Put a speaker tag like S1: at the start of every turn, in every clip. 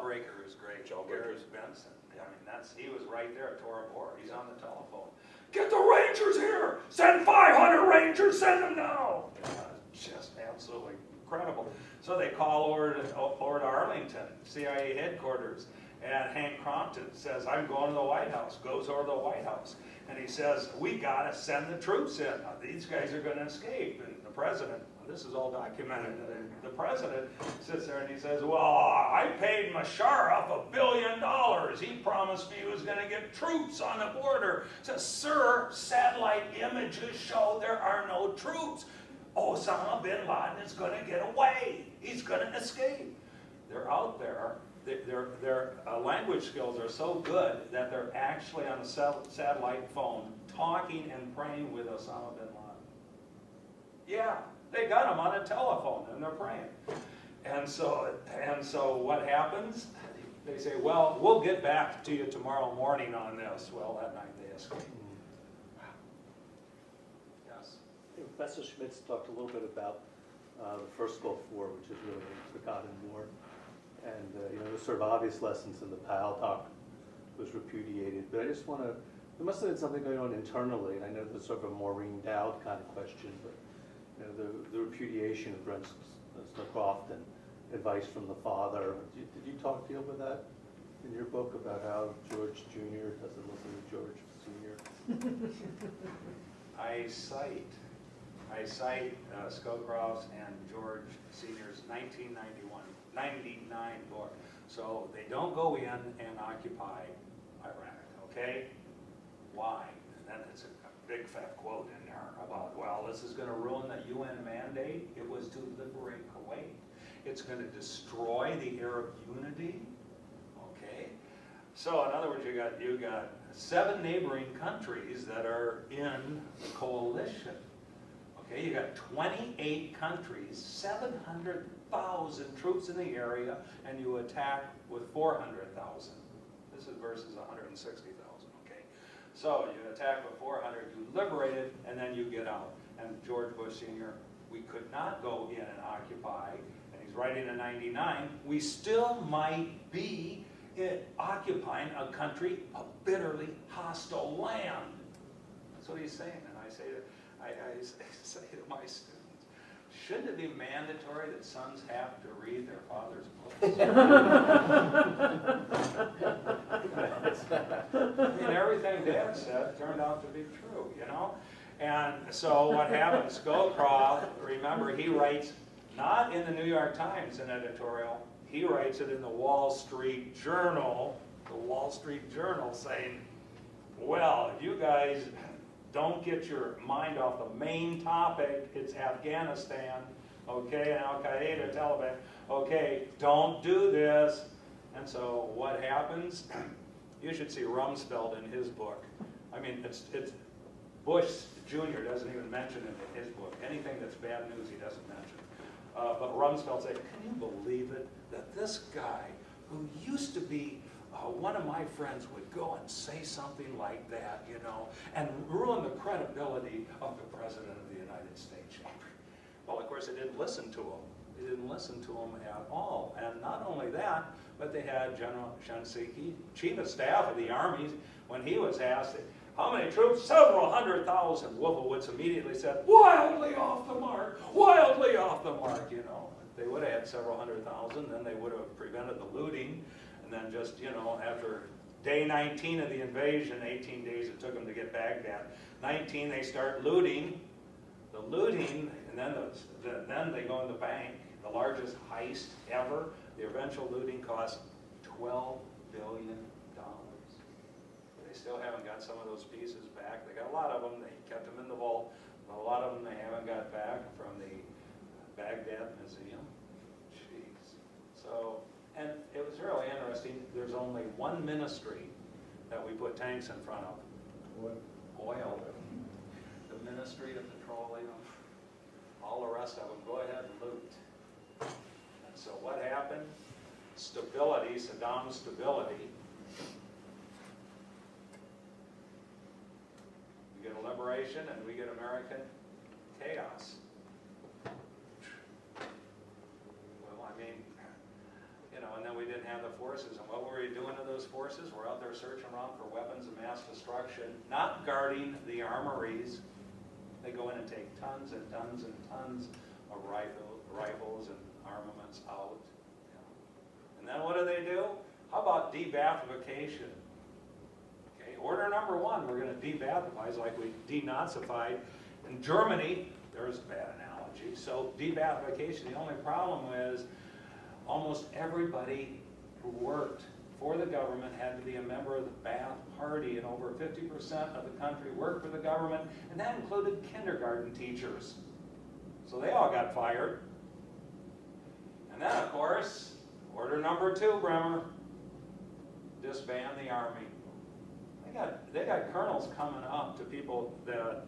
S1: Jawbreaker is great. Garrett Benson. I mean, he was right there at Tora Bora. He's on the telephone. Get the Rangers here! Send 500 Rangers! Send them now! Just absolutely incredible. So they call over to Arlington, CIA headquarters, and Hank Crompton says, I'm going to the White House. Goes over to the White House. And he says, we got to send the troops in. Now, these guys are going to escape. And the president, this is all documented, the president sits there and he says, well, I paid Musharraf $1 billion. He promised me he was going to get troops on the border. He says, sir, satellite images show there are no troops. Osama bin Laden is going to get away. He's going to escape. They're out there. Their language skills are so good that they're actually on a satellite phone talking and praying with Osama bin Laden. Yeah, they got him on a telephone and they're praying. And so what happens? They say, well, we'll get back to you tomorrow morning on this. Well, that night they escape. Yes?
S2: Professor Schmitz talked a little bit about the First Gulf War, which is really a forgotten war. And the sort of obvious lessons in the Powell talk was repudiated. But I just want to, there must have been something going on internally. And I know there's sort of a Maureen Dowd kind of question, but the repudiation of Brent-Scowcroft and advice from the father. Did you deal with that in your book about how George Jr. doesn't listen to George Sr.?
S1: I cite Scowcroft's and George Sr.'s 99 book. So they don't go in and occupy Iraq, okay? Why? And then it's a big fat quote in there about, well, this is going to ruin the UN mandate. It was to liberate Kuwait. It's going to destroy the Arab unity, okay? So in other words, you got 7 neighboring countries that are in the coalition. Okay, you got 28 countries, 700,000 troops in the area, and you attack with 400,000. This is versus 160,000, okay? So you attack with 400, you liberate it, and then you get out. And George Bush Sr., we could not go in and occupy, and he's writing in 99, we still might be occupying a country, a bitterly hostile land. That's what he's saying, and I say to my students, shouldn't it be mandatory that sons have to read their father's books? I mean, everything Dad said turned out to be true, And so what happened, Scowcroft, remember, he writes, not in the New York Times, an editorial, he writes it in the Wall Street Journal, saying, well, if you guys don't get your mind off the main topic, it's Afghanistan, okay, and Al-Qaeda, Taliban, okay, don't do this. And so what happens? You should see Rumsfeld in his book. I mean, it's Bush Jr. doesn't even mention in his book. Anything that's bad news, he doesn't mention. But Rumsfeld said, can you believe it, that this guy, who used to be one of my friends, would go and say something like that, and ruin the credibility of the President of the United States. Well, of course, they didn't listen to him. They didn't listen to him at all. And not only that, but they had General Shinseki, Chief of Staff of the Army, when he was asked, how many troops? Several 100,000. Wolfowitz immediately said, wildly off the mark, wildly off the mark, They would have had several 100,000, then they would have prevented the looting. And then just, after day 19 of the invasion, 18 days it took them to get Baghdad. 19, they start looting. The looting, and then they go in the bank, the largest heist ever. The eventual looting cost $12 billion. They still haven't got some of those pieces back. They got a lot of them. They kept them in the vault. But a lot of them they haven't got back from the Baghdad Museum. Jeez. So, and it was really interesting. There's only one ministry that we put tanks in front of.
S3: What?
S1: Oil. The Ministry of Petroleum. All the rest of them, go ahead and loot. And so what happened? Stability, Saddam's stability. We get a liberation and we get American chaos. Well, I mean, and then we didn't have the forces. And what were we doing to those forces? We're out there searching around for weapons of mass destruction, not guarding the armories. They go in and take tons and tons and tons of rifles and armaments out. And then what do? How about de-Ba'athification? Okay, order number one, we're going to de-Ba'athifize like we denazified. In Germany, there's a bad analogy. So de-Ba'athification, the only problem is almost everybody who worked for the government had to be a member of the Ba'ath Party, and over 50% of the country worked for the government, and that included kindergarten teachers. So they all got fired. And then, of course, order number two, Bremer, disband the army. They got colonels coming up to people that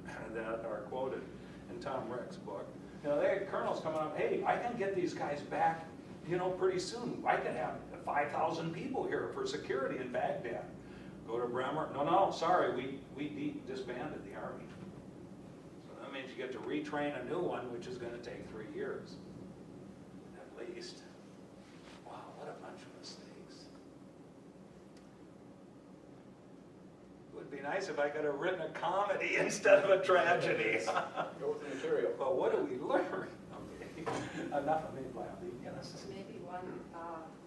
S1: are quoted in Tom Rick's book. You know, they had colonels coming up, hey, I can get these guys back, you know, pretty soon. I can have 5,000 people here for security in Baghdad. Go to Bremer, no, sorry, we disbanded the army. So that means you get to retrain a new one, which is going to take 3 years, at least. Wow, what a bunch of mistakes. It would be nice if I could have written a comedy instead of a tragedy.
S3: Go with the material.
S1: But what do we learn? Okay, enough of me laughing. Yes.
S4: Maybe one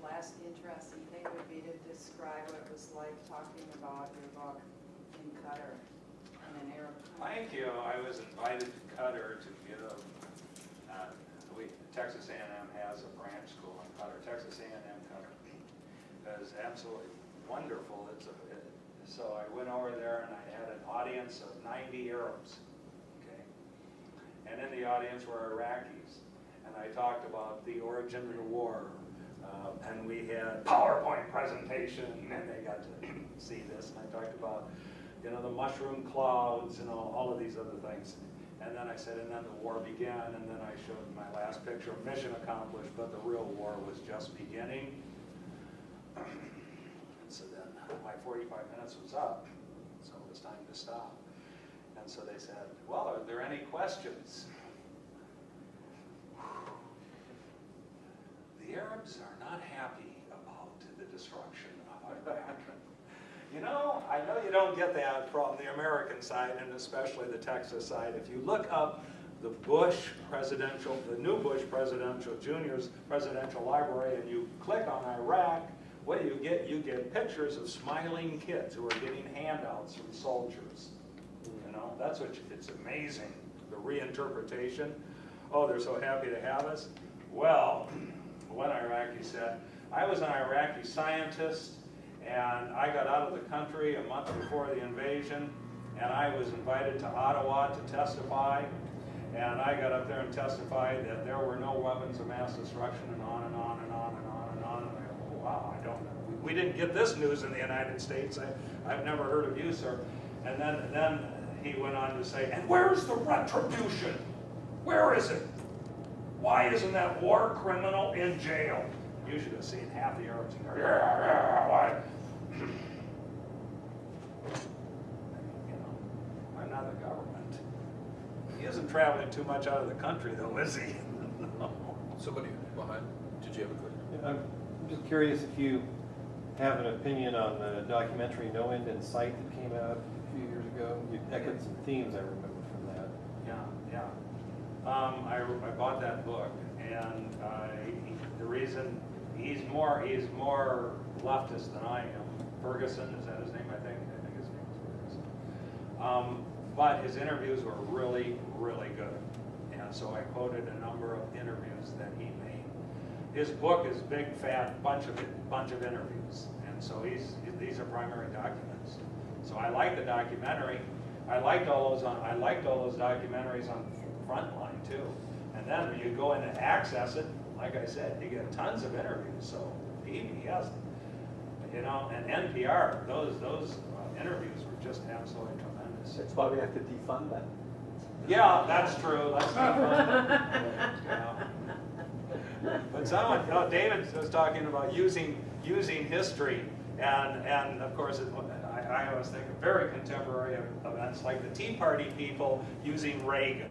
S4: last interesting thing would be to describe what it was like talking about your book in Qatar in an Arab country.
S1: Thank you. I was invited to Qatar to give, Texas A&M has a branch school in Qatar, Texas A&M Qatar. It was absolutely wonderful. So I went over there and I had an audience of 90 Arabs, okay? And in the audience were Iraqis. And I talked about the origin of the war. And we had PowerPoint presentation, and they got to see this. And I talked about, you know, the mushroom clouds and all of these other things. And then I said, and then the war began, and then I showed my last picture of mission accomplished, but the real war was just beginning. And so then my 45 minutes was up, so it was time to stop. And so they said, well, are there any questions? The Arabs are not happy about the destruction of Iraq. You know, I know you don't get that from the American side, and especially the Texas side. If you look up the new Bush presidential, Junior's presidential library, and you click on Iraq, what do you get? You get pictures of smiling kids who are getting handouts from soldiers. You know, that's what, it's amazing, the reinterpretation. Oh, they're so happy to have us. Well, one Iraqi said, I was an Iraqi scientist, and I got out of the country a month before the invasion, and I was invited to Ottawa to testify, and I got up there and testified that there were no weapons of mass destruction, and on and on and on and on and on. And I go, oh, wow, I don't know. We didn't get this news in the United States. I've never heard of you, sir. And then he went on to say, and where's the retribution? Where is it? Why isn't that war criminal in jail? You should have seen half the Arabs in there. Yeah, why? You know, I'm not the government. He isn't traveling too much out of the country, though, is he? No.
S3: Somebody behind, did you have a question?
S5: Yeah, I'm just curious if you have an opinion on the documentary No End in Sight that came out a few years ago. You echoed some themes I remember from that.
S1: Yeah. I bought that book, and the reason he's more leftist than I am. Ferguson, is that his name? I think his name is Ferguson. But his interviews were really, really good, and so I quoted a number of interviews that he made. His book is big, fat bunch of interviews, and so these are primary documents. So I like the documentary. I liked all those documentaries on Frontline too. And then when you go in and access it, like I said, you get tons of interviews. So PBS, you know, and NPR, those interviews were just absolutely tremendous.
S2: That's why we have to defund that.
S1: Yeah, that's true. Let's defund it. Yeah. But someone, David was talking about using history, and of course, I always think of very contemporary events like the Tea Party people using Reagan.